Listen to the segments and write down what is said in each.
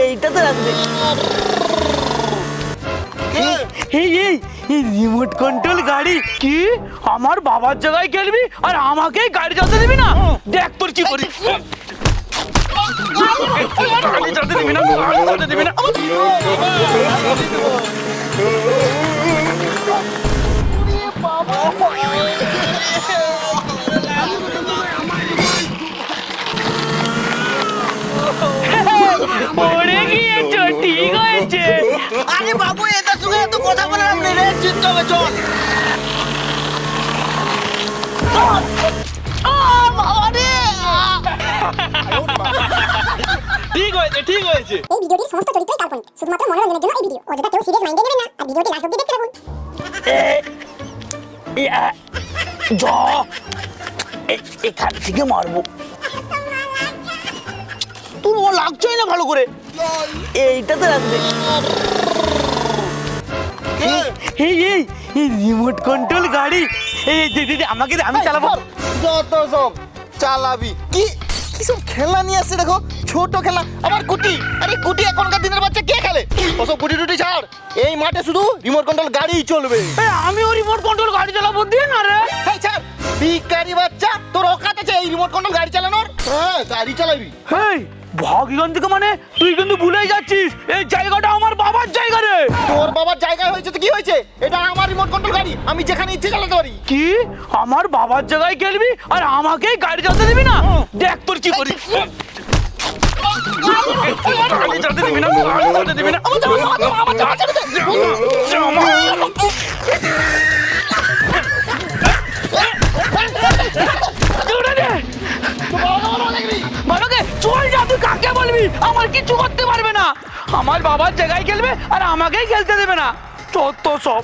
এইটা তো রাখবে। এই রিমোট কন্ট্রোল গাড়ি কি আমার বাবার জায়গায় খেলবি আর আমাকেই গাড়ি চালাতে দিবি না? দেখ তোর কি করি। গাড়ি চালাতে দিবি না, গাড়ি চালাতে দিবি না। পড়ে গিয়েছো, ঠিক হয়েছে। আরে বাবু, এটার সঙ্গে এত কথা বললাম না রে, জিততে হবে, চল। ঠিক হয়েছে, ঠিক হয়েছে। এই ভিডিওটির সমস্ত চরিত্রই কাল্পনিক, শুধুমাত্র মনোরঞ্জনের জন্য এই ভিডিও। অযথা কেউ সিরিয়াস মাইন্ডে নেবেন না আর ভিডিওটি লাস্ট অবধি দেখতে থাকুন। এখান থেকে মারবো। তোর ও লাগছেই না ভালো করে। এইটা তো রাখবে। এই রিমোট কন্ট্রোল গাড়ি। এই দিদি আমাকে দে, আমি চালাবো। যত সব চালাবি কি সব খেলনা নিয়ে আসছে, দেখো ছোট খেলনা। আবার গুটি, আরে গুটি এখনকার দিনের বাচ্চা কে খেলে? ওসব গুটি টুটি ছাড়, এই মাঠে শুধু রিমোট কন্ট্রোল গাড়িই চলবে। আমিও রিমোট কন্ট্রোল গাড়ি চালাবো, দিয়ে না রে। এই ছাড়, ভিখারি বাচ্চা, তোর অকাত আছে এই রিমোট কন্ট্রোল গাড়ি চালানোর? হ্যাঁ, গাড়ি চালাবি। হেই ভাগিগঞ্জ থেকে মানে তুই কিন্তু ভুলেই যাচ্ছিস, এই জায়গাটা আমার বাবার জায়গা রে। তোর বাবার জায়গায় হয়েছে তো কি হয়েছে? এটা আমার রিমোট কন্ট্রোল গাড়ি, আমি যেখানে ইচ্ছে চালাতে পারি। কি আমার বাবার জায়গায় খেলবি আর আমাকেই গাড়ি চালাতে দিবি না? দেখ তোর কি করি। গাড়ি চালাতে দিবি না, গাড়ি চালাতে দিবি না। বাবাকে চল যা, তুই কাকে বলবি? আমার কিছু করতে পারবে না। আমার বাবার জায়গায় খেলবে আর আমাকেই খেলতে দেবে না। তো সব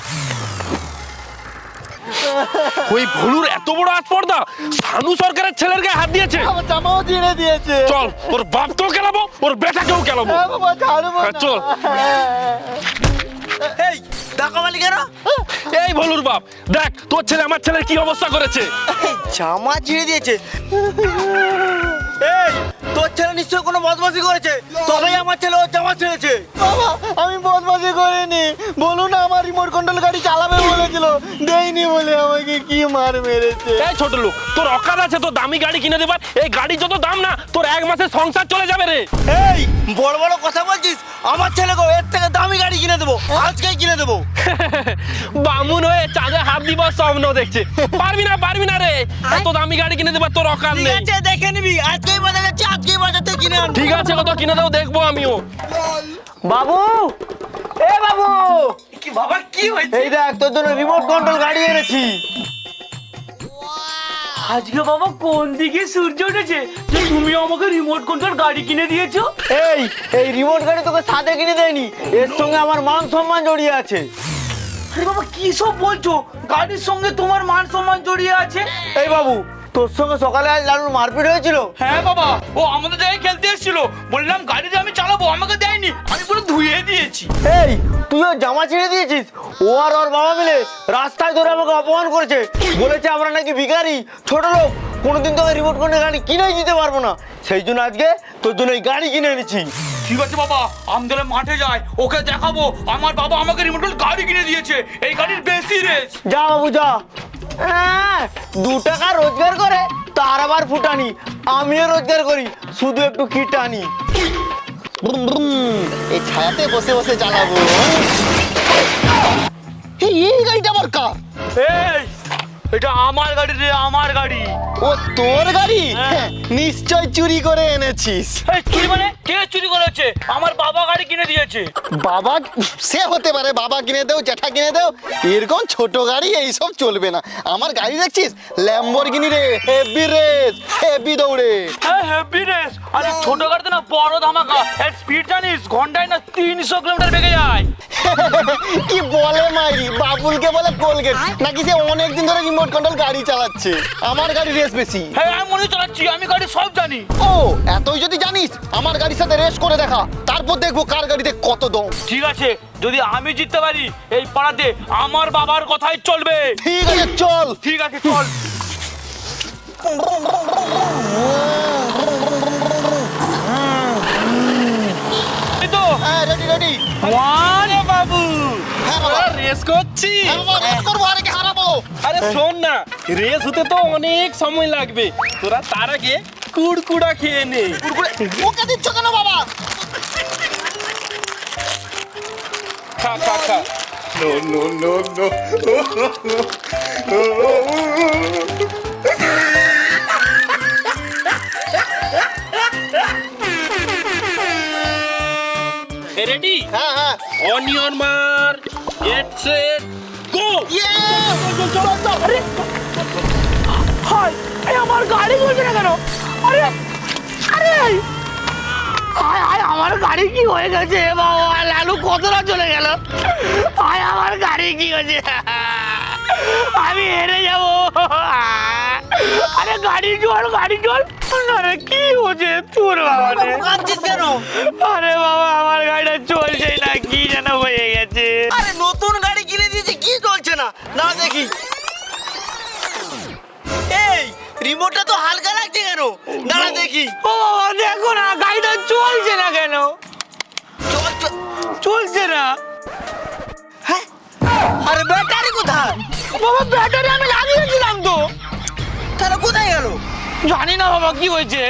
ওই ভুলুর এত বড় আস্পর্ধা, সানু সরকারের ছেলের গায়ে হাত দিয়েছে। আমার জামাও ছিঁড়ে দিয়েছে। চল ওর বাপকেও খেলাবো, ওর বেটাকেও খেলাবো। হ্যাঁ বাবা, ছাড়বো না। চল। এই টাকা মালি কেন? এই ভলুর বাপ, দেখ তোর ছেলে আমার ছেলের কি অবস্থা করেছে। জামা ছিঁড়ে দিয়েছে। এই তোর ছেলে নিশ্চয় কোনো বদমাশি করেছে, তবেই আমার ছেলে ওর জামা ছিঁড়েছে। বাবা, আমি বদমাশি করিনি। বলুন না, আমার রিমোট কন্ট্রোল গাড়ি চালাবে বলেছিল, দেইনি বলে আমাকে কি মার মেরেছে। এই ছোট লোক, তোর অকাত আছে তোর দামি গাড়ি কিনে দেবার? এই গাড়ি যত দাম না, তোর এক মাসের সংসার চলে যাবে রে। এই বড় বড় কথা বলছিস? আমার ছেলেকে এর থেকে দামি গাড়ি কিনে দেবো, আজকেই কিনে দেবো। বামুন হয়ে চাঁদে হাত দিবার স্বপ্ন দেখছে। পারবি না রে, এত দামি গাড়ি কিনে দেবার তোর অকাত ঠিক নেই। আছে, দেখে নিবি, আজকেই বাজার যাচ্ছে, আজকেই বাজাতে কিনে আনবো। ঠিক আছে, কত কিনে দেবো দেখবো আমিও। বাবু, এ বাবু, কি বাবা কি হয়েছে? এই দেখ তোর জন্য রিমোট কন্ট্রোল গাড়ি এনেছি। আজকে বাবা কোন দিকে সূর্য উঠেছে যে তুমি আমাকে রিমোট কন্ট্রোল গাড়ি কিনে দিয়েছো? এই রিমোট গাড়ি তোকে সাথে কিনে দেয়নি, এর সঙ্গে আমার মান সম্মান জড়িয়ে আছে। আরে বাবা কি সব বলছো? গাড়ির সঙ্গে তোমার মান সম্মান জড়িয়ে আছে? এই বাবু, তোর সঙ্গে সকালে আজ লালুর মারপিট হয়েছিল। হ্যাঁ বাবা, ও আমাদের জায়গায় খেলতে এসেছিল, বললাম গাড়িতে আমি চালাবো, আমাকে দেয়নি, আমি পুরো ধুয়ে দিয়েছি। এই তুই ওর জামা ছিঁড়ে দিয়েছিস? ও আর ওর বাবা মিলে রাস্তায় ধরে আমাকে অপমান করেছে, বলেছে আমরা নাকি ভিখারি, ছোট লোক, কোনোদিন তোকে রিমোট কন্ট্রোল গাড়ি কিনেই দিতে পারবো না। সেই জন্য আজকে তোর জন্য এই গাড়ি কিনে এনেছি। ঠিক আছে বাবা, আমি তাহলে মাঠে যাই, ওকে দেখাবো আমার বাবা আমাকে রিমোট কন্ট্রোল গাড়ি কিনে দিয়েছে, এই গাড়ির বেশি রেস। যা বাবু যা। 2 টাকা রোজগার করে তার আবার ফুটানি, আমিও রোজগার করি, শুধু একটু কিটানি। এই ছায়াতে বসে বসে চালাবো। এই গাড়িটা আমার কার? এই এটা আমার গাড়ি রে, আমার গাড়ি। ও তোর গাড়ি? হ্যাঁ। নিশ্চয় চুরি করে এনেছিস। এই চুরি মানে কে চুরি করেছে? আমার বাবা গাড়ি কিনে দিয়েছে। বাবা সে হতে পারে, বাবা কিনে দেও, জ্যাঠা কিনে দেও, এরকম ছোট গাড়ি এইসব চলবে না। আমার গাড়ি দেখছিস ল্যাম্বরগিনি রে, হেভি রেস, হেভি দৌড়ে। হ্যাঁ হেভি রেস, আরে ছোট গাড়িতে না বড় ধামাকা, এর স্পিড জানিস ঘন্টায় না 300 কিলোমিটার বেগে যায়। কি বলে মাইরি, বাবুলকে বলে কোলগেট, নাকি সে অনেকদিন ধরে রিমোট কন্ট্রোল গাড়ি চালাচ্ছে। আমার গাড়ি রেস বেশি। হ্যাঁ আমি মনে চালাচ্ছি, আমি গাড়ি সব জানি। ও এতই যদি জানিস, আমার গাড়ির সাথে রেস করে দেখা, তারপর দেখবো কার গাড়িতে কত দম। ঠিক আছে, যদি আমি জিততে পারি এই পাড়াতে আমার বাবার কথাই চলবে। ঠিক আছে চল। ঠিক আছে চল। ওয়ান বাবু হ্যাঁ বাবা। রেস করছি হ্যাঁ বাবা, রেস করবো, আরে কি হারাবো? আরে শোন না, রেস হতে তো অনেক সময় লাগবে, তোরা তার আগে কুড়কুড়া খেয়ে নে। ওকে দিচ্ছ কেন বাবা? খা খা খা। রেডি? হ্যাঁ হ্যাঁ। On your mark, get set, go. ইয়ে! চলো, চলো। আরে হাই এই আমার গাড়ি চলছে না কেন? আরে আরে হায় হায় আমার গাড়ি কি হয়ে গেছে বাবা, লালু কতটা চলে গেল। হায় আমার গাড়ি কি হয়েছে, আমি হেরে যাব। আরে গাড়ি চল গাড়ি চল। আরে কি হচ্ছে তোর বাবা রে? কাঁদছিস কেন? আরে বাবা আমার গাড়িটা চলছে না, কি যেন হয়ে গেছে। আরে নতুন গাড়ি কিনে দিয়েছি, কি চলছে না? না দেখি। এই রিমোটটা তো হালকা লাগছে কেন? দাঁড়া দেখি। ও বাবা দেখো না গাড়িটা চলছে না কেন? চল চল। চলছে না। হ্যাঁ? আরে ব্যাটারি কোথায়? বাবা ব্যাটারি আমি লাগিয়েছিলাম তো। তাহলে কোথায় গেল? জানি না বাবা কি হয়েছে।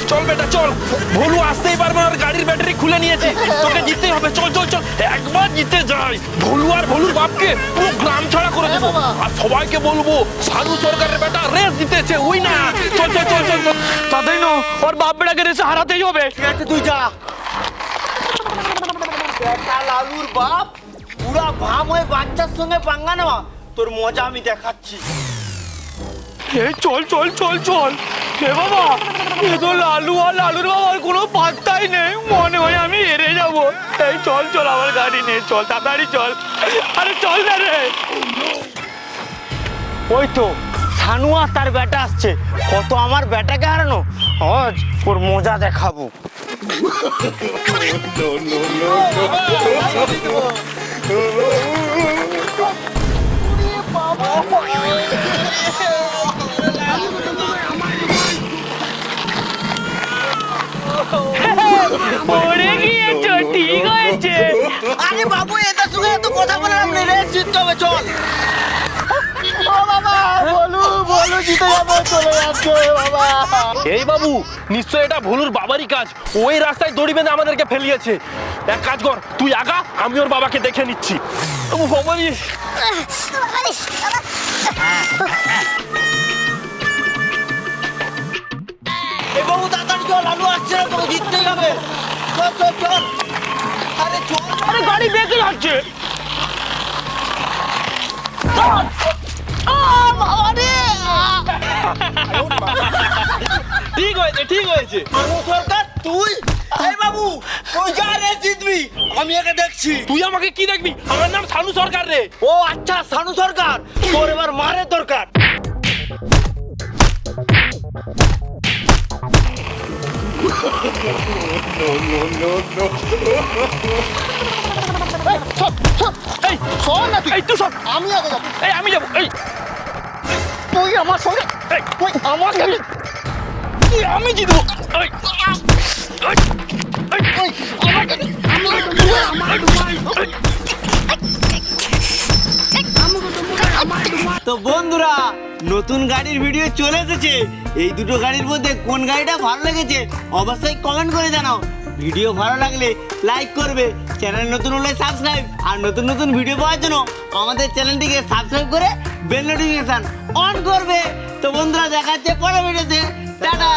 চল বেটা চল, ভুলু আসতেই পারবে না, আর গাড়ির ব্যাটারি খুলে নিয়েছি, তোকে জিততেই হবে। চল চল চল, একবার জিতে যাই, ভুলু আর ভুলুর বাপকে পুরো গ্রাম ছাড়া করে দেবো, আর সবাইকে বলবো সাধু সরকারের বেটা রেস জিতেছে, ওই না। চল চল চল চল চল। তাতেই না ওর বাপ বেটাকে রেসে হারাতেই হবে। ঠিক আছে তুই যা। বেটা লালুর বাপ পুরা ভাম হয়ে বাচ্চার সঙ্গে পাঙ্গা নেওয়া, তোর মজা আমি দেখাচ্ছি। এই চল চল চল চল। এ বাবা এ তো লালু আর লালুর বাবার কোনো পাত্তাই নেই, মনে হয় আমি হেরে যাব। এই চল চল আমার গাড়ি নে, চল তাড়াতাড়ি চল। আরে চল না রে। ওই তো সানু আর তার বেটা আসছে, কত আমার বেটাকে হারানো, আজ ওর মজা দেখাবো। পড়ে গিয়েছো, ঠিক হয়েছে। আরে বাবু এটার সঙ্গে এত কথা বললাম না, রে জিততে হবে, চল। ও বাবা বলু বলু জিতে যাবো, চলে যাচ্ছে বাবা। এই বাবু নিশ্চয় এটা ভুলুর বাবারই কাজ, ওই রাস্তায় দড়ি বেঁধে আমাদেরকে ফেলিয়েছে। এক কাজ কর, তুই আগা, আমি ওর বাবাকে দেখে নিচ্ছি। ও বাবারি, এ বাবু তাড়াতাড়ি চল, লালু আসছে না, তোকে জিততেই হবে। চল চল চল। আরে চল। আরে গাড়ি বেঁকে যাচ্ছে। ঠিক হয়েছে ঠিক হয়েছে। সানু সরকার তুই? এই বাবু তুই যা রে জিতবি, আমি একে দেখছি। তুই আমাকে কি দেখবি? আমার নাম সানু সরকার রে। ও আচ্ছা সানু সরকার, তোর এবার মারে দরকার। এই শোন না তুই, এই তুই সব, আমি আগে যাবো। এই আমি যাবো। এই তুই আমার সঙ্গে, এই তুই আমার সঙ্গে, তুই আমি জিতবো। এই এই তুই আমাকে, তো বন্ধুরা নতুন গাড়ির ভিডিও চলে এসেছে, এই দুটো গাড়ির মধ্যে কোন গাড়িটা ভালো লেগেছে অবশ্যই কমেন্ট করে জানাও। ভিডিও ভালো লাগলে লাইক করবে, চ্যানেল নতুন হলে সাবস্ক্রাইব, আর নতুন নতুন ভিডিও পাওয়ার জন্য আমাদের চ্যানেলটিকে সাবস্ক্রাইব করে বেল নোটিফিকেশন অন করবে। তো বন্ধুরা দেখাচ্ছে পরের ভিডিওতে, টাটা।